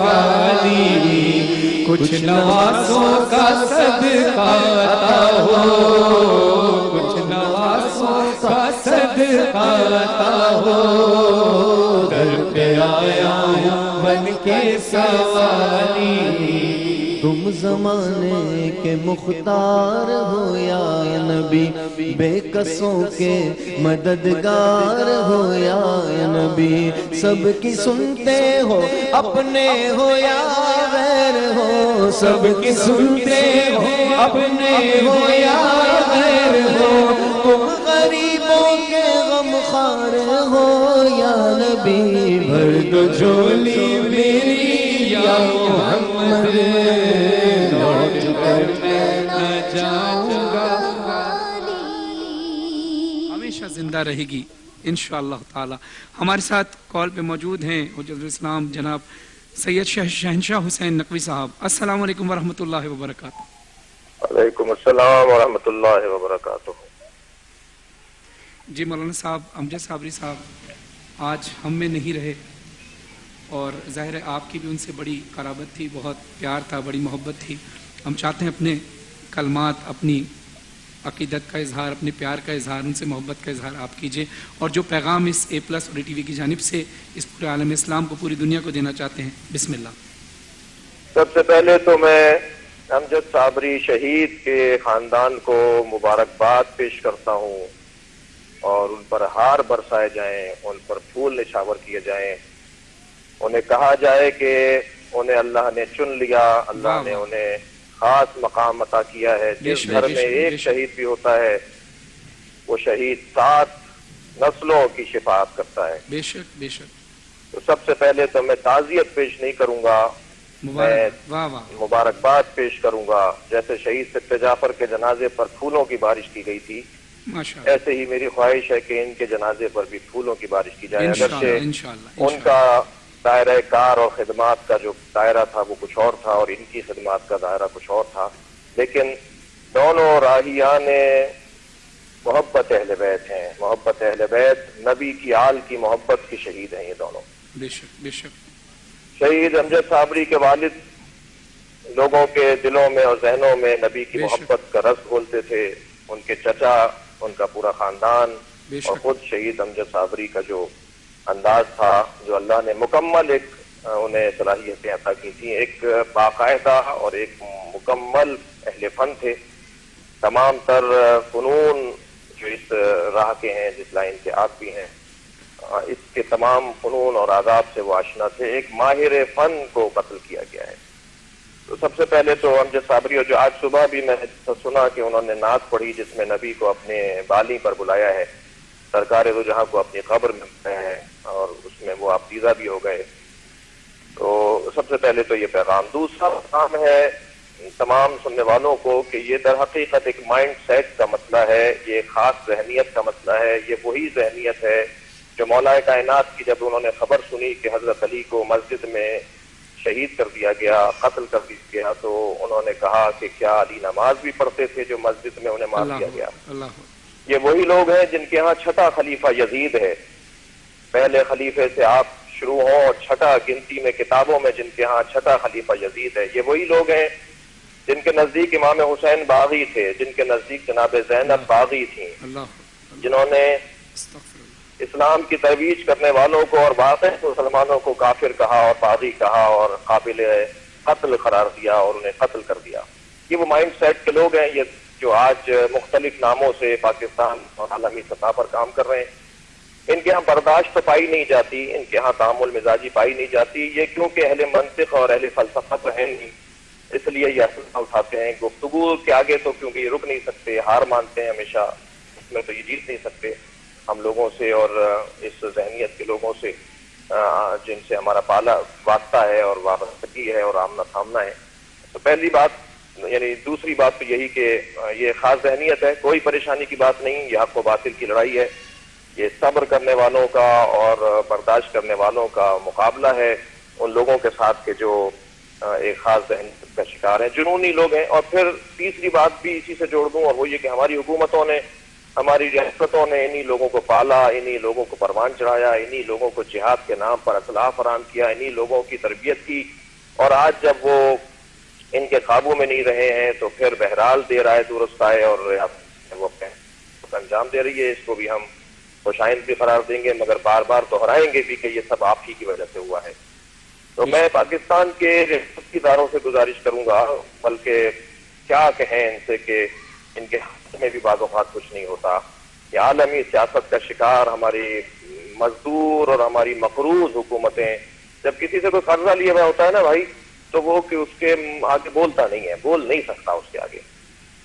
खाली, कुछ नवासों का सदका अता हो, कुछ नवासों का सदका अता हो। दर पे आया बन के सवाली, तुम ज़माने के मुख्तार हो या नबी, बेकसों के मददगार हो या नबी। सबकी सुनते हो, अपने हो या गैर हो, सबकी सुनते हो, अपने हो या गैर हो। तुम गरीबों के गमखार हो या नबी, भर दो झोली मेरी या मोहम्मद, लौट कर मैं न जाऊंगा। हमेशा जिंदा रहेगी इंशाअल्लाह ताला। हमारे साथ कॉल पे मौजूद हैं हुज्जतुल इस्लाम जनाब सैयद शहंशाह हुसैन नकवी साहब। अस्सलाम वालेकुम वरहमतुल्लाहि वबरकातुहू। वालेकुम अस्सलाम वरहमतुल्लाहि वबरकातुहू। जी मौलाना साहब, अमजद साबरी साहब आज हम में नहीं रहे, और ज़ाहिर है आपकी भी उनसे बड़ी क़राबत थी, बहुत प्यार था, बड़ी मोहब्बत थी। हम चाहते हैं अपने कलमात, अपनी अक़ीदत का इजहार, अपने प्यार का इजहार, उनसे मोहब्बत का इजहार आप कीजिए, और जो पैगाम इस A+ और ATV की जानिब से इस पूरे आलम इस्लाम को, पूरी दुनिया को देना चाहते हैं। बिस्मिल्लाह। सबसे पहले तो मैं अमजद साबरी शहीद के ख़ानदान को मुबारकबाद पेश करता हूँ, और उन पर हार बरसाए जाएं, उन पर फूल निछावर किए जाएं, उन्हें कहा जाए कि उन्हें अल्लाह ने चुन लिया, अल्लाह ने उन्हें खास मकाम अता किया है। जिस घर में एक शहीद भी होता है, वो शहीद 7 नस्लों की शिफाअत करता है। बेशक बेशक। तो सबसे पहले तो मैं ताज़ियत पेश नहीं करूंगा, मैं मुबारकबाद पेश करूंगा। जैसे शहीद सिद्दीक़ जाफर के जनाजे पर फूलों की बारिश की गई थी, ऐसे ही मेरी ख्वाहिश है कि इनके जनाजे पर भी फूलों की बारिश की जाए। अगरचे उनका दायरा कार और खिदमात का जो दायरा था वो कुछ और था, और इनकी खिदमात का दायरा कुछ और था, लेकिन दोनों राहियान मोहब्बत अहले बैत हैं। मोहब्बत अहले बैत, नबी की आल की मोहब्बत की शहीद हैं ये दोनों। बेशक बेशक। शहीद अमजद साबरी के वालिद लोगों के दिलों में और जहनों में नबी की मोहब्बत का रस घोलते थे। उनके चचा, उनका पूरा खानदान, और खुद शहीद अमजद साबरी का जो अंदाज था, जो अल्लाह ने मुकम्मल एक उन्हें सलाहियतें अता की थी, एक बाकायदा और एक मुकम्मल अहले फन थे। तमाम तर फ़नून जो इस राह के हैं, जिस लाइन के आप भी हैं, इसके तमाम फ़नून और आदाब से वो आशना थे। एक माहिर फन को कत्ल किया गया है। तो सबसे पहले तो अमजद साबरी, और जो आज सुबह भी मैंने सुना कि उन्होंने नात पढ़ी जिसमें नबी को अपने बाली पर बुलाया है, सरकार दो जहां को अपनी कब्र में बुलाया है, और उसमें वो आबदीदा भी हो गए। तो सबसे पहले तो ये पैगाम। दूसरा पैगाम है तमाम सुनने वालों को कि ये दर हकीकत एक माइंड सेट का मसला है, ये खास जहनियत का मसला है। ये वही जहनियत है जो मौलाए कायनात की जब उन्होंने खबर सुनी कि हजरत अली को मस्जिद में शहीद कर दिया गया, कत्ल कर दिया गया, तो उन्होंने कहा कि क्या अली नमाज भी पढ़ते थे जो मस्जिद में उन्हें मार दिया गया। ये वही लोग हैं जिनके यहाँ छठा खलीफा यजीद है। पहले खलीफे से आप शुरू हो, और छठा गिनती में किताबों में जिनके यहाँ छठा खलीफा यजीद है। ये वही लोग हैं जिनके नजदीक इमाम हुसैन बागी थे, जिनके नजदीक जनाब ज़ैनब बागी थी, जिन्होंने इस्लाम की तरवीज करने वालों को और वाक़ई मुसलमानों को काफिर कहा और बागी कहा और काबिल कत्ल करार दिया और उन्हें कत्ल कर दिया। ये वो माइंड सेट के लोग हैं ये जो आज मुख्तलिफ नामों से पाकिस्तान और आलमी सतह पर काम कर रहे हैं। इनके यहाँ बर्दाश्त तो पाई नहीं जाती, इनके यहाँ तामुल मिजाजी पाई नहीं जाती। ये क्योंकि अहले मंतिक और अहले फलसफा तो है नहीं, इसलिए ये असला उठाते हैं। गुफ्तगू के आगे तो क्योंकि ये रुक नहीं सकते, हार मानते हैं हमेशा, इसमें तो ये जीत नहीं सकते हम लोगों से और इस जहनियत के लोगों से जिनसे हमारा पाला वास्ता है और वाबस्तगी है और आमना सामना है। तो पहली बात, यानी दूसरी बात तो यही कि ये खास जहनियत है, कोई परेशानी की बात नहीं। ये हक़ व बातिल की लड़ाई है, ये सब्र करने वालों का और बर्दाश्त करने वालों का मुकाबला है उन लोगों के साथ के जो एक खास जहनियत का शिकार हैं, जुनूनी लोग हैं। और फिर तीसरी बात भी इसी से जोड़ दूं, और वो ये कि हमारी हुकूमतों ने, हमारी रियासतों ने इन्हीं लोगों को पाला, इन्हीं लोगों को परवान चढ़ाया, इन्हीं लोगों को जिहाद के नाम पर असलाह फराहम किया, इन्हीं लोगों की तरबियत की, اور آج جب وہ ان کے قابو میں نہیں رہے ہیں تو پھر بہرحال دیر آئے درست آئے اور وہ اپنے انجام دے رہی ہے. اس کو بھی ہم خوشائند بھی قرار دیں گے، مگر بار بار دہرائیں گے بھی کہ یہ سب آپ ہی کی وجہ سے ہوا ہے. تو میں پاکستان کے ریاستی اداروں سے گزارش کروں گا، بلکہ کیا کہیں ان سے کہ ان کے ہاتھ میں بھی بعض اوقات کچھ نہیں ہوتا. یہ عالمی سیاست کا شکار ہماری مزدور اور ہماری مقروض حکومتیں، جب کسی سے کوئی قرضہ لیا ہوا ہوتا ہے نا بھائی، تو وہ کہ اس کے آگے بولتا نہیں ہے، بول نہیں سکتا اس کے آگے.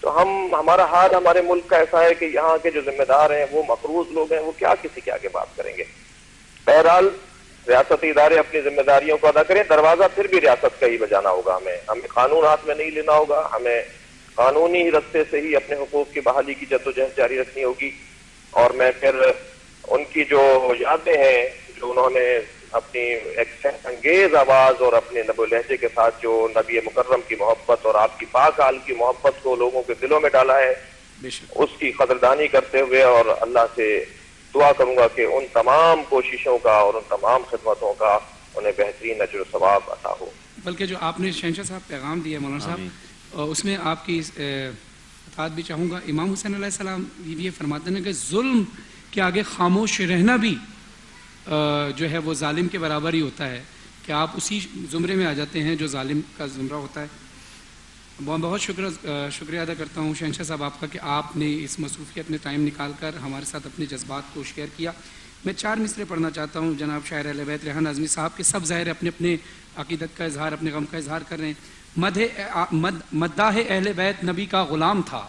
تو ہمارا حال ہمارے ملک کا ایسا ہے کہ یہاں کے جو ذمہ دار ہیں وہ مقروض لوگ ہیں، وہ کیا کسی کے آگے بات کریں گے. بہرحال ریاستی ادارے اپنی ذمہ داریوں کو ادا کریں. دروازہ پھر بھی ریاست کا ہی بجانا ہوگا. ہمیں قانون ہاتھ میں نہیں لینا ہوگا. ہمیں قانونی رستے سے ہی اپنے حقوق کی بحالی کی جدوجہد جاری رکھنی ہوگی. اور میں پھر ان کی جو یادیں ہیں جو انہوں نے اپنی ایک سحر انگیز آواز اور اپنے نبو لہجے کے ساتھ جو نبی مکرم کی محبت اور آپ کی پاک آل کی محبت کو لوگوں کے دلوں میں ڈالا ہے، اس کی قدردانی کرتے ہوئے اور اللہ سے دعا کروں گا کہ ان تمام کوششوں کا اور ان تمام خدمتوں کا انہیں بہترین اجر و ثواب عطا ہو. بلکہ جو آپ نے شہنشاہ صاحب پیغام دیا مولانا صاحب، اس میں آپ کی اطاعت بھی چاہوں گا. امام حسین علیہ السلام یہ فرماتے ہیں کہ ظلم کے آگے خاموش رہنا بھی جو ہے وہ ظالم کے برابر ہی ہوتا ہے، کہ آپ اسی زمرے میں آ جاتے ہیں جو ظالم کا زمرہ ہوتا ہے. بہت شکریہ ادا کرتا ہوں شہنشاہ صاحب آپ کا کہ آپ نے اس مصروفیت میں ٹائم نکال کر ہمارے ساتھ اپنے جذبات کو شیئر کیا. میں 4 مصرے پڑھنا چاہتا ہوں. جناب شاعر اہل بیت ریحان ناظمی صاحب کے سب ظاہر اپنے اپنے عقیدت کا اظہار، اپنے غم کا اظہار کر رہے ہیں. مداح اہل بیت نبی کا غلام تھا،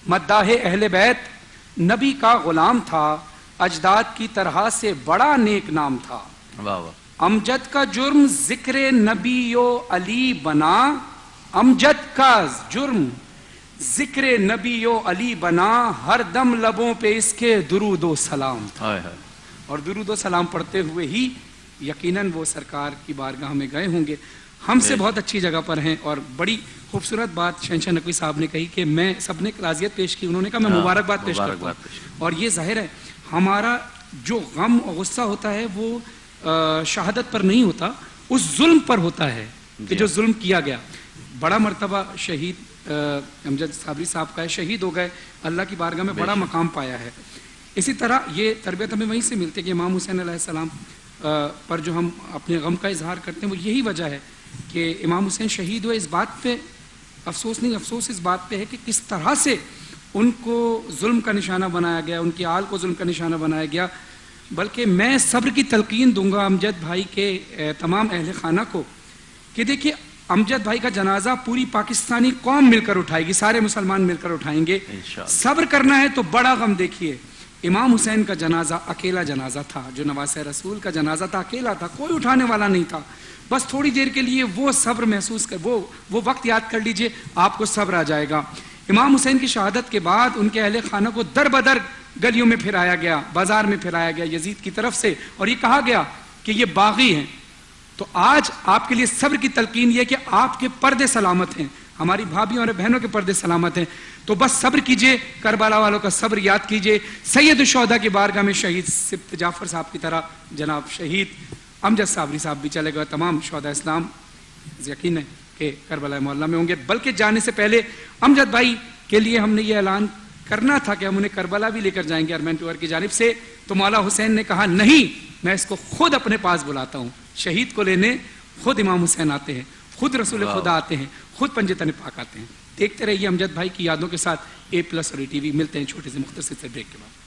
مداح اہل بیت نبی کا غلام تھا، اجداد کی طرح سے بڑا نیک نام تھا. امجد کا جرم ذکر نبی و علی بنا، امجد کا جرم ذکر نبی و علی بنا، ہر دم لبوں پہ اس کے درود و سلام تھا. اور درود و سلام پڑھتے ہوئے ہی یقیناً وہ سرکار کی بارگاہ میں گئے ہوں گے. ہم سے بہت اچھی جگہ پر ہیں. اور بڑی خوبصورت بات شہنشاہ نقوی صاحب نے کہی کہ میں سب نے تعزیت پیش کی، انہوں نے کہا میں مبارکباد پیش کرتا ہوں. اور یہ ظاہر ہے ہمارا جو غم اور غصہ ہوتا ہے وہ شہادت پر نہیں ہوتا، اس ظلم پر ہوتا ہے کہ جو ظلم کیا گیا. بڑا مرتبہ شہید امجد صابری صاحب کا ہے، شہید ہو گئے، اللہ کی بارگاہ میں بڑا مقام پایا ہے. اسی طرح یہ تربیت ہمیں وہیں سے ملتی ہے کہ امام حسین علیہ السلام پر جو ہم اپنے غم کا اظہار کرتے ہیں وہ یہی وجہ ہے کہ امام حسین شہید ہوئے. اس بات پہ افسوس نہیں، افسوس اس بات پہ ہے کہ کس طرح سے ان کو ظلم کا نشانہ بنایا گیا، ان کی آل کو ظلم کا نشانہ بنایا گیا. بلکہ میں صبر کی تلقین دوں گا امجد بھائی کے تمام اہل خانہ کو کہ دیکھیے امجد بھائی کا جنازہ پوری پاکستانی قوم مل کر اٹھائے گی، سارے مسلمان مل کر اٹھائیں گے. صبر کرنا ہے تو بڑا غم دیکھیے. امام حسین کا جنازہ اکیلا جنازہ تھا، جو نواسہ رسول کا جنازہ تھا اکیلا تھا، کوئی اٹھانے والا نہیں تھا. بس تھوڑی دیر کے لیے وہ صبر محسوس کر وہ وقت یاد کر لیجئے، آپ کو صبر آ جائے گا. امام حسین کی شہادت کے بعد ان کے اہل خانہ کو در بدر گلیوں میں پھرایا گیا، بازار میں پھرایا گیا یزید کی طرف سے، اور یہ کہا گیا کہ یہ باغی ہیں. تو آج آپ کے لیے صبر کی تلقین یہ کہ آپ کے پردے سلامت ہیں، ہماری بھابھیوں اور بہنوں کے پردے سلامت ہیں. تو بس صبر کیجئے، کربلا والوں کا صبر یاد کیجئے. سید الشہداء کی بارگاہ میں شہید سبط جعفر صاحب کی طرح جناب شہید امجد صابری صاحب بھی چلے گئے. تمام شہداء اسلام یقین ہے کہ کربلا معلیٰ میں ہوں گے. بلکہ جانے سے پہلے امجد بھائی کے لیے ہم نے یہ اعلان کرنا تھا کہ ہم انہیں کربلا بھی لے کر جائیں گے ارمین ٹور کی جانب سے. تو مولا حسین نے کہا نہیں، میں اس کو خود اپنے پاس بلاتا ہوں. شہید کو لینے خود امام حسین آتے ہیں، خود رسول خدا آتے ہیں، خود پنجتن پاک آتے ہیں. دیکھتے رہیے امجد بھائی کی یادوں کے ساتھ A+ اور ATV. ملتے ہیں چھوٹے سے مختصر سے بریک کے بعد.